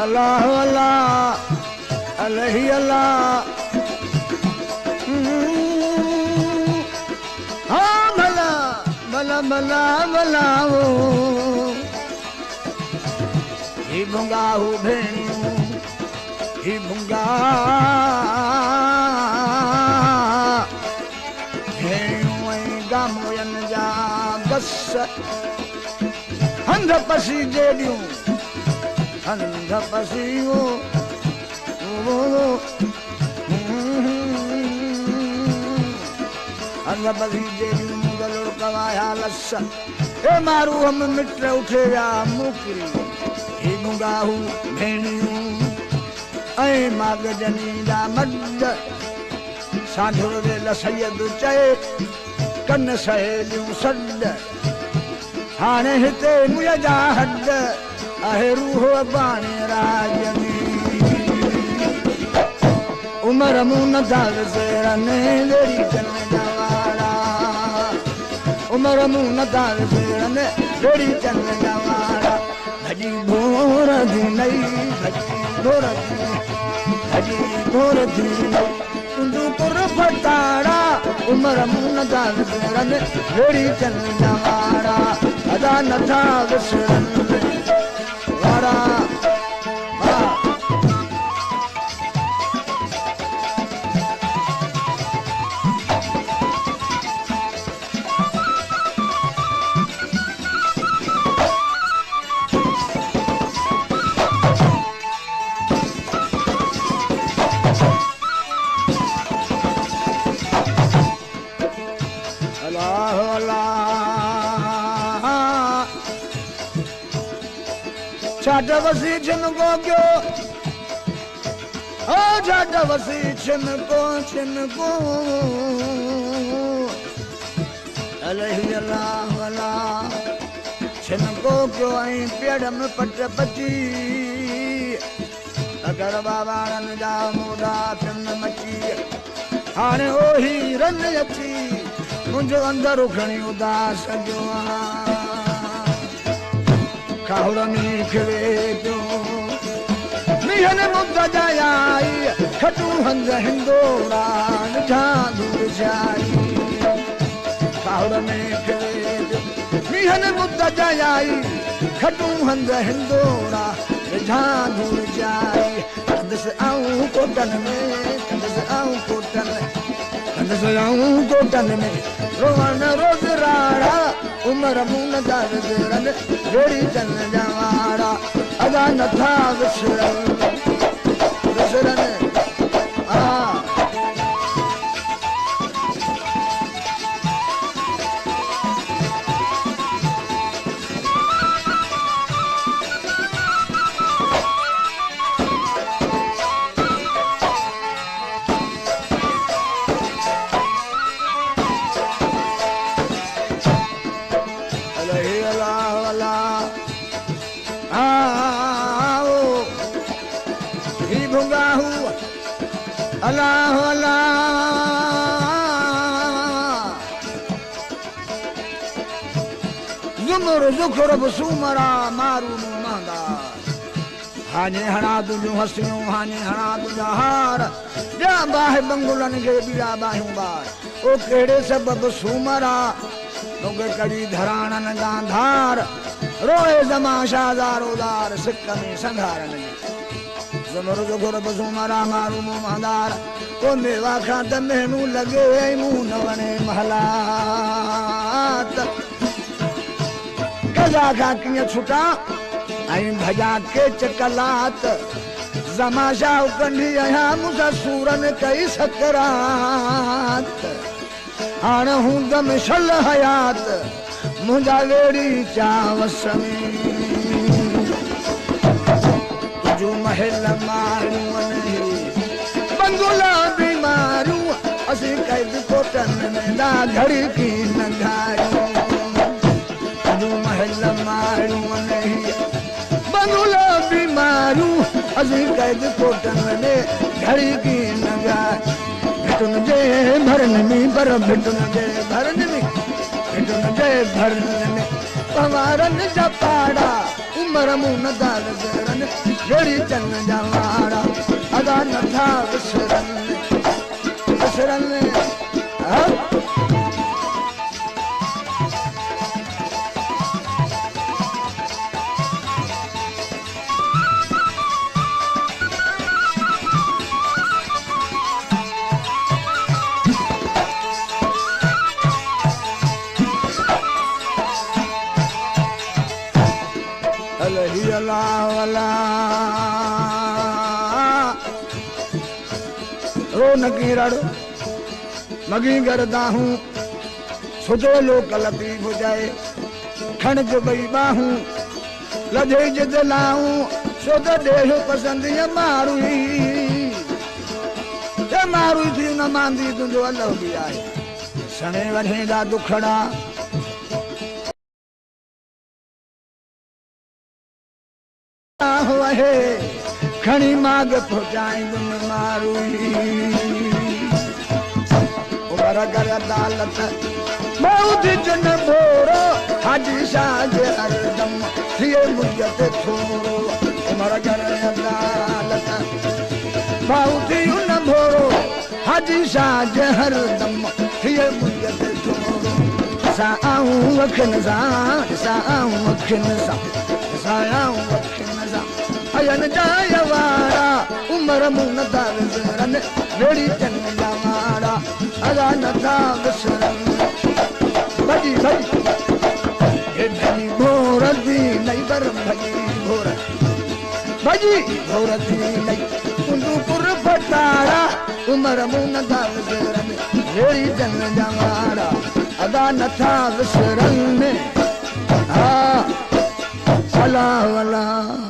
अल्लाह अल्लाह अलही अल्लाह हाँ भला भला भला भला हो ही भुंगा हो भेणियूं ही भुंगा भेणियूं ऐं गामोयन जा गस हंध पसी जेडियूं हंध पसी हो हंध पसी जेडियूं गलुड़ कवाया लस ए मारू हम मिट उठे विया मुकरी ही गुंगाहू भेणियूं ऐं मागजनी जा मड साधुर वेल सैयद चए कन सहेलियूं सॾ हाणे हिते मुंहिंजा जा हड आहे रूह बाणे राज में उमर मूं नथा विसरनि वेड़ी चन जा वारा उमर मूं नथा विसरनि वेड़ी चन जा वारा भॼी भोर थी नई भॼी भोर थी भॼी भोर थी तुंहिंजो पुर फटाड़ा उमर मूं नथा विसरनि वेड़ी चन जा वारा अदा नथा विसरनि वारा वसी छिनको क्यों ओ जाट वसी छिनको छिनको अलही अल्लाह अल्लाह छिनको क्यों ऐं पेड़ में पट पची अगर बाबारन जा मोड़ा पिन मची हाणे ओही रन अची मुंहिंजो अंदर खणी उदास जो काहुड़ में खिले पियो मीहन मुद्द जाई खटू हंध हिंदोड़ा निठा दूर जाई काहुड़ में खिले पियो मीहन मुद्द जाई खटू हंध हिंदोड़ा निठा दूर जाई कंदस आऊं कोटन में कंदस आऊं कोटन कंदस आऊं कोटन में रोवन रोज राड़ा उमर मूं नथा विसरनि वेड़ी चन जा वारा अदा नथा विसरनि अल्लाह अल्लाह जुमर जुखर बसूमरा मारू मांगा हाने हणा तुझू हसियूं हाने हणा तुझा हार जा बाहि बंगुलन के बीड़ा बाहियूं बार ओ केड़े सबब सूमरा तोके कड़ी धराणन जा धार रोए जमा शाहदारोदार सिक में संघारन जुमर जुखर बसूमरा मारू मांदार को मेवा खात में मुंह लगे मुंह न वणे महलात गजा खा किया छुटा आई भजा के चकलात जमाशा कंडी आया मुसा सूरन कई सकरात हाण हूं दम शल हयात मुंजा वेड़ी चावस में तुझो महल मारू नहीं बंगुला बीमारू असी कैद कोटन में ना घड़ी की न घारू तुझो महल मारू नहीं बंगुला बीमारू असी कैद कोटन में घड़ी की न घारू भिटुन जे भरन में पर भिटुन जे भरन में भरन पवारन जा पाड़ा उमर मुन दारन रेड़ी चन जा वाड़ा अदा नथा विसरन विसरन रो नकी रड़ मगी करदा हूँ सुधो लोक लतीफ जाए खण जो बई बाहूं लधे जलाऊं सो त देह पसंद ये मारू थी न मांदी तुंहिंजो अल्लाह बि आहे सणे वढे जा दुखड़ा है खणी माग पहुंचाई मारू उमर कर अदालत बहुत जन बोरो हाजी शाह हरदम थिए मुझते थोरो उमर कर अदालत बहुत उन भोरो हाजी शाह हरदम थिए मुझते थोरो सा आऊं अखन सा आऊं अखन सा आऊं अखन अयन जाय वारा उमर मुन दारन रेड़ी चन जा वारा अदा नथा विसरन भजी भजी हे भजी भोर दी नहीं बर भजी भोर दी नहीं कुंदू पुर फटारा उमर मुन दारन रेड़ी चन जा वारा अदा नथा विसरन हा अला अला